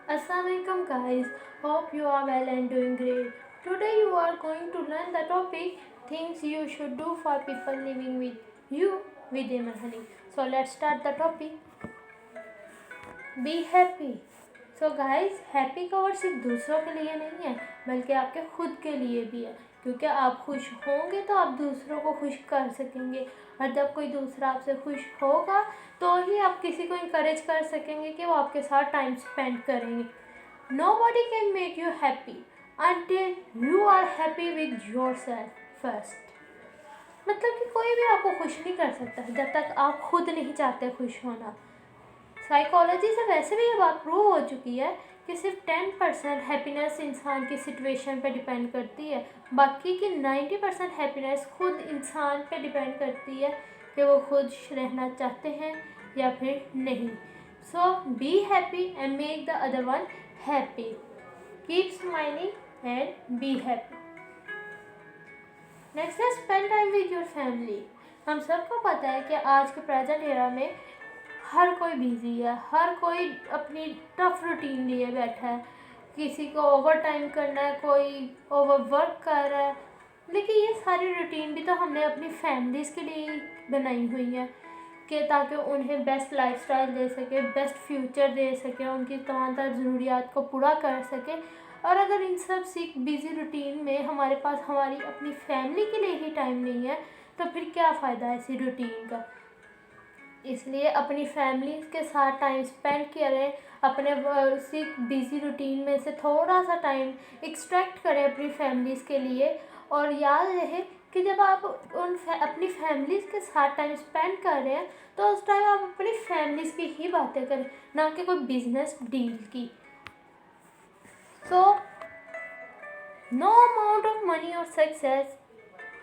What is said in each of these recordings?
Assalamualaikum guys, hope you are well and doing great. Today you are going to learn the topic things you should do for people living with you with Iman Honey. So let's start the topic. Be happy. So guys happy का word सिर्फ दूसरों के लिए नहीं है बल्कि आपके खुद के लिए भी है, क्योंकि आप खुश होंगे तो आप दूसरों को खुश कर सकेंगे और जब कोई दूसरा आपसे खुश होगा तो ही आप किसी को इनकरेज कर सकेंगे कि वो आपके साथ टाइम स्पेंड करेंगे. Nobody can make you happy until you are happy with yourself first. मतलब कि कोई भी आपको खुश नहीं कर सकता जब तक आप खुद नहीं चाहते खुश होना. साइकोलॉजी से वैसे भी ये बात प्रूव हो चुकी है कि सिर्फ 10% हैप्पीनेस इंसान की सिचुएशन पे डिपेंड करती है, बाकी की 90% हैप्पीनेस खुद इंसान पे डिपेंड करती है कि वो खुश रहना चाहते हैं या फिर नहीं. So be happy and make the other one happy. Keep smiling and be happy. Next है spend time with your family. हम सबको पता है कि आज के प्रेजेंट एरा में हर कोई बिजी है, हर कोई अपनी टफ रूटीन लिए बैठा है. किसी को ओवर टाइम करना है, कोई ओवर वर्क कर रहा है, लेकिन ये सारी रूटीन भी तो हमने अपनी फैमिलीज़ के लिए ही बनाई हुई है कि ताकि उन्हें बेस्ट लाइफस्टाइल दे सके, बेस्ट फ्यूचर दे सके, उनकी तमाम तर ज़रूरियात को पूरा कर सके. और अगर इन सब सी बिज़ी रूटीन में हमारे पास हमारी अपनी फैमिली के लिए ही टाइम नहीं है तो फिर क्या फ़ायदा ऐसी रूटीन का. इसलिए अपनी फैमिली के साथ टाइम स्पेंड करें, अपने उसी बिज़ी रूटीन में से थोड़ा सा टाइम एक्सट्रैक्ट करें अपनी फैमिलीज़ के लिए. और याद रहे कि जब आप अपनी फैमिलीज़ के साथ टाइम स्पेंड कर रहे हैं तो उस टाइम आप अपनी फैमिलीज़ की ही बातें करें, ना कि कोई बिजनेस डील की. So no amount of money और success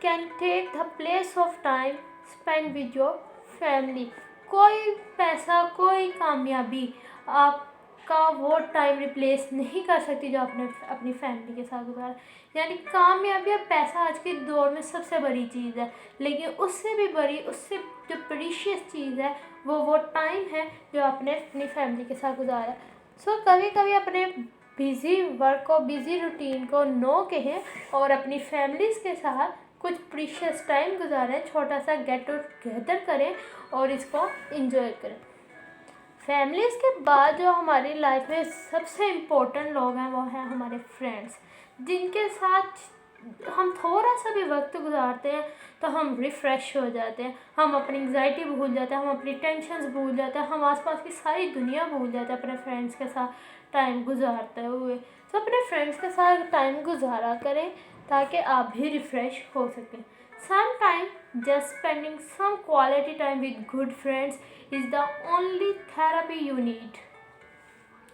can take the place of time spend with your family. कोई पैसा, कोई कामयाबी आपका वो टाइम रिप्लेस नहीं कर सकती जो आपने अपनी फैमिली के साथ गुजारा. यानी कामयाबी और पैसा आज के दौर में सबसे बड़ी चीज़ है, लेकिन उससे भी बड़ी, उससे जो प्रीशियस चीज़ है वो टाइम है जो आपने अपनी फैमिली के साथ गुजारा. सो कभी कभी अपने बिज़ी वर्क को, बिज़ी रूटीन को नो कहें और अपनी फैमिलीज़ के साथ कुछ प्रीशियस टाइम गुजारें, छोटा सा गेट टुगेदर करें और इसको एंजॉय करें. फैमिलीज़ के बाद जो हमारी लाइफ में सबसे इम्पोर्टेंट लोग हैं वो हैं हमारे फ्रेंड्स, जिनके साथ हम थोड़ा सा भी वक्त गुजारते हैं तो हम रिफ़्रेश हो जाते हैं, हम अपनी एंग्जाइटी भूल जाते हैं, हम अपनी टेंशन्स भूल जाते हैं, हम आसपास की सारी दुनिया भूल जाते हैं अपने फ्रेंड्स के साथ टाइम गुजारते हुए. तो अपने फ्रेंड्स के साथ टाइम गुजारा करें ताकि आप भी रिफ़्रेश हो सकें. Sometimes just spending some quality time with good friends is the only therapy you need.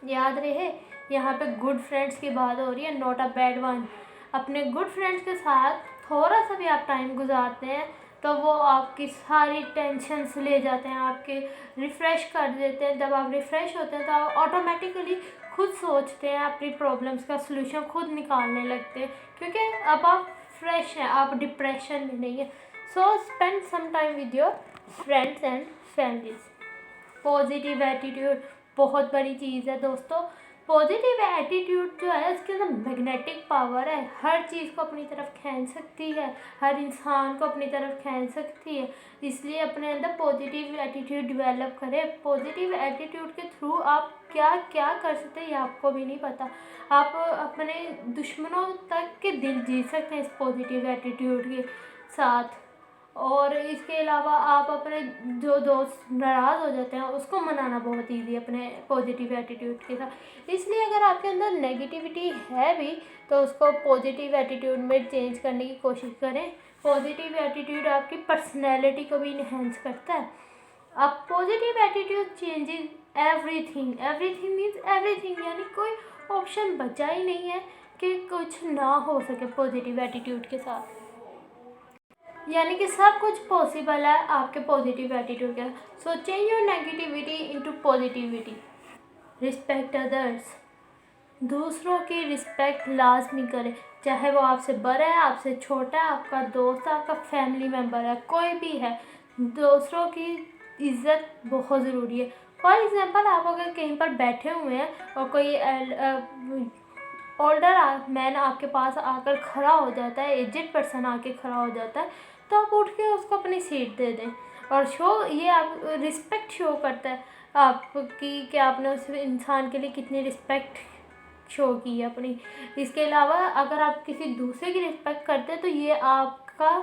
याद रहे यहाँ पे गुड फ्रेंड्स की बात हो रही है, नॉट अ बैड वन. अपने गुड फ्रेंड्स के साथ थोड़ा सा भी आप टाइम गुजारते हैं तो वो आपकी सारी टेंशन्स ले जाते हैं, आपके रिफ़्रेश कर देते हैं. जब आप रिफ़्रेश होते हैं तो आप ऑटोमेटिकली खुद सोचते हैं, अपनी प्रॉब्लम्स का सलूशन खुद निकालने लगते हैं, क्योंकि अब आप फ्रेश हैं, आप डिप्रेशन में नहीं है. So spend some time with your friends and families. Positive attitude बहुत बड़ी चीज़ है दोस्तों. पॉजिटिव एटीट्यूड जो है इसके अंदर मैग्नेटिक पावर है, हर चीज़ को अपनी तरफ खींच सकती है, हर इंसान को अपनी तरफ खींच सकती है. इसलिए अपने अंदर पॉजिटिव एटीट्यूड डेवलप करें. पॉजिटिव एटीट्यूड के थ्रू आप क्या क्या कर सकते हैं ये आपको भी नहीं पता. आप अपने दुश्मनों तक के दिल जीत सकते हैं इस पॉजिटिव एटीट्यूड के साथ. और इसके अलावा आप अपने जो दोस्त नाराज़ हो जाते हैं उसको मनाना बहुत ईजी है अपने पॉजिटिव एटीट्यूड के साथ. इसलिए अगर आपके अंदर नेगेटिविटी है भी तो उसको पॉजिटिव एटीट्यूड में चेंज करने की कोशिश करें. पॉजिटिव एटीट्यूड आपकी पर्सनैलिटी को भी इन्हेंस करता है. अब positive attitude changes everything. Everything means everything, यानी कोई ऑप्शन बचा ही नहीं है कि कुछ ना हो सके पॉजिटिव एटीट्यूड के साथ. यानी कि सब कुछ पॉसिबल है आपके पॉजिटिव एटीट्यूड के. So change your negativity into positivity. Respect others. दूसरों की रिस्पेक्ट लाजमी करें, चाहे वो आपसे बड़ा है, आपसे छोटा है, आपका दोस्त है, आपका फैमिली मेम्बर है, कोई भी है. दूसरों की इज़्ज़त बहुत ज़रूरी है. फॉर एग्ज़ाम्पल आप अगर कहीं पर बैठे हुए हैं और कोई ओल्डर मैन आपके पास आकर खड़ा हो जाता है, एजेड पर्सन आके खड़ा हो जाता है, तो आप उठ के उसको अपनी सीट दे दें। और ये आप रिस्पेक्ट शो करता है आपकी कि आपने उस इंसान के लिए कितनी रिस्पेक्ट शो की है अपनी। इसके अलावा अगर आप किसी दूसरे की रिस्पेक्ट करते हैं तो ये आपका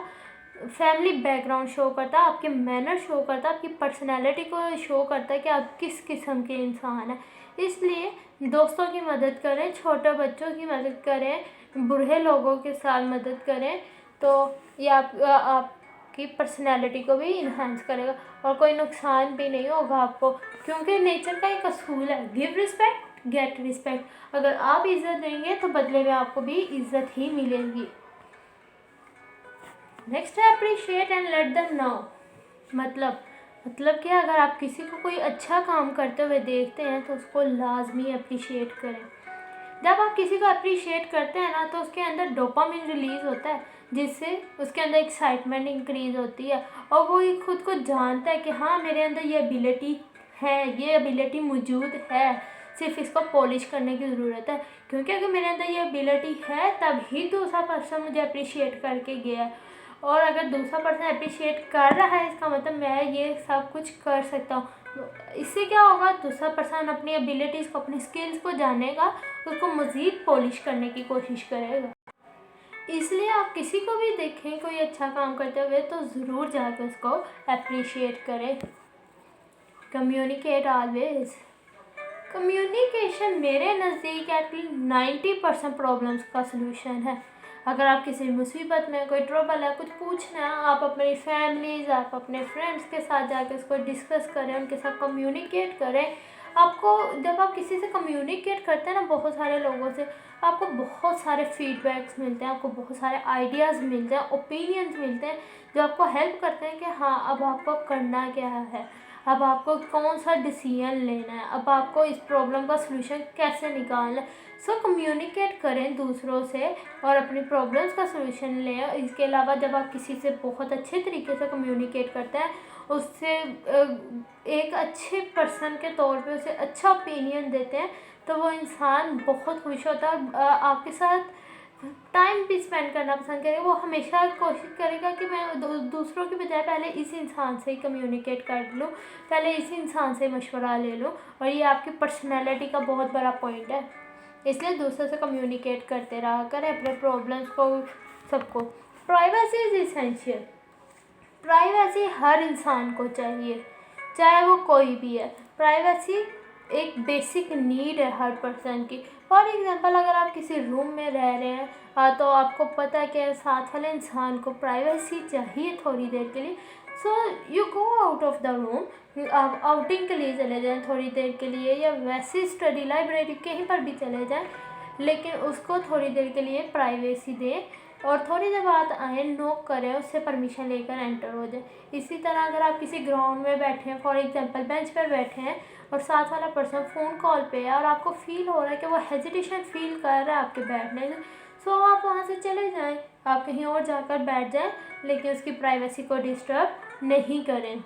फैमिली बैकग्राउंड शो करता है, आपके मैनर शो करता है, आपकी पर्सनैलिटी को शो करता है कि आप किस किस्म के इंसान हैं। इसलिए दोस्तों की मदद करें, छोटे बच्चों की मदद करें, बूढ़े लोगों के साथ मदद करें, तो ये आपकी पर्सनैलिटी को भी इन्हांस करेगा और कोई नुकसान भी नहीं होगा आपको, क्योंकि नेचर का एक असूल है, गिव रिस्पेक्ट गेट रिस्पेक्ट। अगर आप इज़्ज़त देंगे तो बदले में आपको भी इज़्ज़त ही मिलेगी। नेक्स्ट है appreciate and let them know. मतलब कि अगर आप किसी को कोई अच्छा काम करते हुए देखते हैं तो उसको लाजमी अप्रिशिएट करें। जब आप किसी को अप्रिशिएट करते हैं ना तो उसके अंदर डोपामिन रिलीज़ होता है, जिससे उसके अंदर एक्साइटमेंट इंक्रीज़ होती है और वो ही खुद को जानता है कि हाँ मेरे अंदर ये एबिलिटी है, ये एबिलिटी मौजूद है, सिर्फ इसको पॉलिश करने की ज़रूरत है। क्योंकि अगर मेरे अंदर ये एबिलिटी है तब ही दूसरा पर्सन मुझे अप्रिशिएट करके गया है, और अगर दूसरा पर्सन अप्रिशिएट कर रहा है इसका मतलब मैं ये सब कुछ कर सकता हूँ। इससे क्या होगा, दूसरा पर्सन अपनी एबिलिटीज़ को, अपनी स्किल्स को जानेगा, उसको मज़ीद पॉलिश करने की कोशिश करेगा। इसलिए आप किसी को भी देखें कोई अच्छा काम करते हुए तो ज़रूर जाकर उसको अप्रिशिएट करें। Communicate always. कम्युनिकेशन मेरे नज़दीक एटलीस्ट 90% प्रॉब्लम्स का सलूशन है। अगर आप किसी मुसीबत में, कोई ट्रबल है, कुछ पूछना है, आप अपनी फैमिलीज़, आप अपने फ्रेंड्स के साथ जाकर उसको डिस्कस करें, उनके साथ कम्युनिकेट करें। आपको जब आप किसी से कम्युनिकेट करते हैं ना, बहुत सारे लोगों से, आपको बहुत सारे फीडबैक्स मिलते हैं, आपको बहुत सारे आइडियाज़ मिलते हैं, ओपिनियंस मिलते हैं, जो आपको हेल्प करते हैं कि हाँ अब आपको करना क्या है, अब आपको कौन सा डिसीजन लेना है, अब आपको इस प्रॉब्लम का सलूशन कैसे निकालना है। सो कम्युनिकेट करें दूसरों से और अपनी प्रॉब्लम्स का सलूशन लें। इसके अलावा जब आप किसी से बहुत अच्छे तरीके से कम्युनिकेट करते हैं, उससे एक अच्छे पर्सन के तौर पे उसे अच्छा ओपिनियन देते हैं, तो वो इंसान बहुत खुश होता है और आपके साथ टाइम भी स्पेंड करना पसंद करेगा। वो हमेशा कोशिश करेगा कि मैं दूसरों के बजाय पहले इस इंसान से ही कम्युनिकेट कर लूँ, पहले इस इंसान से मशवरा ले लूँ, और ये आपकी पर्सनैलिटी का बहुत बड़ा पॉइंट है। इसलिए दूसरों से कम्युनिकेट करते रहा करें अपने प्रॉब्लम्स को, सबको। Privacy is essential. प्राइवेसी हर इंसान को चाहिए, चाहे वो कोई भी है। प्राइवेसी एक बेसिक नीड है हर पर्सन की। फॉर एग्ज़ाम्पल अगर आप किसी रूम में रह रहे हैं तो आपको पता है कि साथ वाले इंसान को प्राइवेसी चाहिए थोड़ी देर के लिए, so you go out of the room. आप आउटिंग के लिए चले जाएं थोड़ी देर के लिए, या वैसे स्टडी लाइब्रेरी कहीं पर भी चले जाएं, लेकिन उसको थोड़ी देर के लिए प्राइवेसी दें और थोड़ी देर बाद आए, नॉक करें, उससे परमिशन लेकर एंटर हो जाए। इसी तरह अगर आप किसी ग्राउंड में बैठे हैं, फॉर एग्जांपल बेंच पर बैठे हैं और साथ वाला पर्सन फ़ोन कॉल पे है और आपको फील हो रहा है कि वो हेजिटेशन फील कर रहा है आपके बैठने से, सो आप वहाँ से चले जाएं, आप कहीं और जाकर बैठ जाएं, लेकिन उसकी प्राइवेसी को डिस्टर्ब नहीं करें।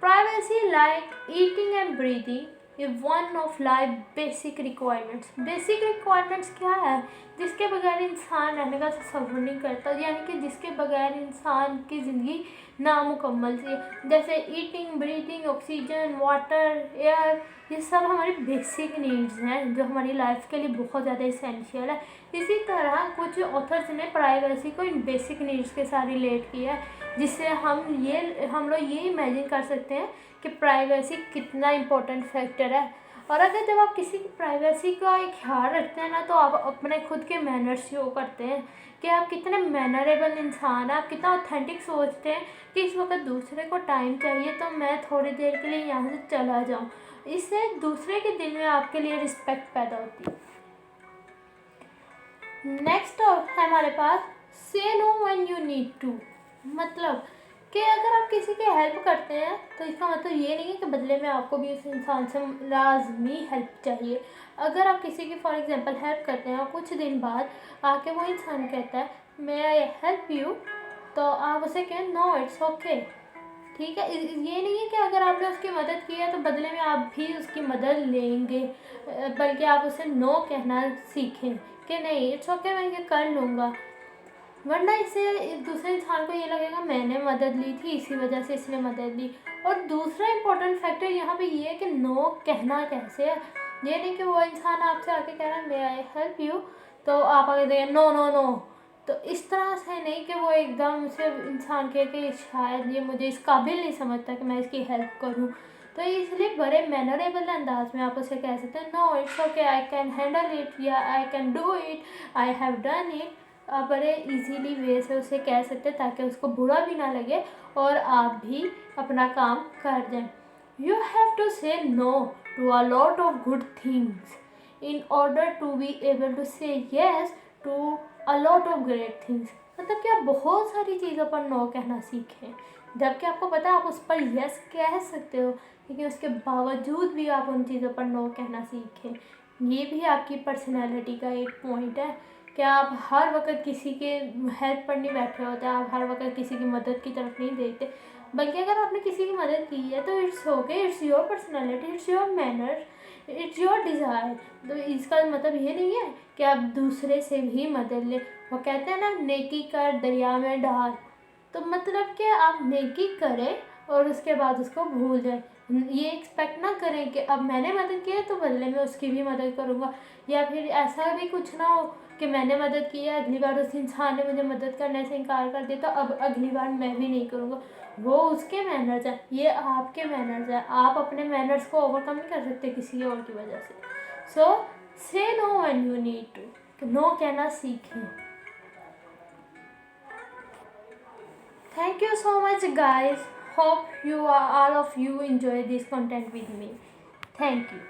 Privacy like eating and breathing ये one of life basic requirements. Basic requirements क्या है, जिसके बगैर इंसान रहने का तसव्वुर नहीं करता, यानी कि जिसके बगैर इंसान की ज़िंदगी नामुकम्मल सी है। जैसे eating, breathing, oxygen, water, air, ये सब हमारी बेसिक नीड्स हैं जो हमारी लाइफ के लिए बहुत ज़्यादा इसेंशियल है। इसी तरह कुछ ऑथर्स ने प्राइवेसी को इन बेसिक नीड्स के साथ रिलेट किया है, जिससे हम लोग ये इमेजिन कर सकते हैं कि प्राइवेसी कितना इम्पोर्टेंट फैक्टर है। और अगर जब आप किसी की प्राइवेसी का एक ख्याल रखते हैं ना, तो आप अपने खुद के मैनर्स शो करते हैं कि आप कितने मैनरेबल इंसान हैं, आप कितना ऑथेंटिक सोचते हैं कि इस वक्त दूसरे को टाइम चाहिए तो मैं थोड़ी देर के लिए यहाँ से चला जाऊँ। इससे दूसरे के दिल में आपके लिए रिस्पेक्ट पैदा होती है। नेक्स्ट है हमारे पास से no when you need to. मतलब कि अगर आप किसी की हेल्प करते हैं तो इसका मतलब ये नहीं है कि बदले में आपको भी उस इंसान से लाजमी हेल्प चाहिए। अगर आप किसी की फॉर एग्जांपल हेल्प करते हैं और कुछ दिन बाद आके वो इंसान कहता है मे आई हेल्प यू, तो आप उसे कहें नो इट्स ओके, ठीक है, ये नहीं है कि अगर आपने उसकी मदद की है तो बदले में आप भी उसकी मदद लेंगे, बल्कि आप उसे नो कहना सीखें कि नहीं इट्स ओके, मैं ये कर लूँगा। वरना इससे दूसरे इंसान को ये लगेगा मैंने मदद ली थी इसी वजह से इसने मदद ली। और दूसरा इम्पोर्टेंट फैक्टर यहाँ पे ये है कि नो कहना कैसे है। ये नहीं कि वो इंसान आपसे आके कह रहा है मे आई हेल्प यू, तो आप आगे देंगे नो नो नो। तो इस तरह से नहीं कि वो एकदम से इंसान कहे कि शायद ये मुझे इस काबिल नहीं समझता कि मैं इसकी हेल्प करूँ। तो इसलिए बड़े मैनरेबल अंदाज में आप उसे कह सकते हैं no it's okay, I can handle it, या I can do it, I have done it. आप बड़े इजीली वे से उसे कह सकते हैं ताकि उसको बुरा भी ना लगे और आप भी अपना काम कर दें। You have to say no to a lot of good things in order to be able to say yes to a lot of great things। मतलब कि आप बहुत सारी चीज़ों पर नो कहना सीखें, जबकि आपको पता है आप उस पर यस कह सकते हो, लेकिन उसके बावजूद भी आप उन चीज़ों पर नो कहना सीखें। ये भी आपकी पर्सनैलिटी का एक पॉइंट है कि आप हर वक्त किसी के हेल्प पर नहीं बैठे होते, आप हर वक्त किसी की मदद की तरफ नहीं देखते, बल्कि अगर आपने किसी की मदद की है तो it's okay, it's your personality, it's your manner, it's your desire. तो इसका मतलब ये नहीं है कि आप दूसरे से भी मदद लें। वो कहते हैं ना नेकी कर दरिया में डाल, तो मतलब कि आप नेकी करें और उसके बाद उसको भूल जाएं। ये एक्सपेक्ट ना करें कि अब मैंने मदद की है तो बदले में उसकी भी मदद करूँगा, या फिर ऐसा भी कुछ ना हो कि मैंने मदद की है अगली बार उस इंसान ने मुझे मदद करने से इनकार कर दिया तो अब अगली बार मैं भी नहीं करूँगा। वो उसके मैनर्स हैं, ये आपके मैनर्स हैं। आप अपने मैनर्स को ओवरकम नहीं कर सकते किसी और की वजह से। So say no when you need to, no कहना सीखें। Thank you so much guys. Hope you are all of you enjoy this content with me. Thank you.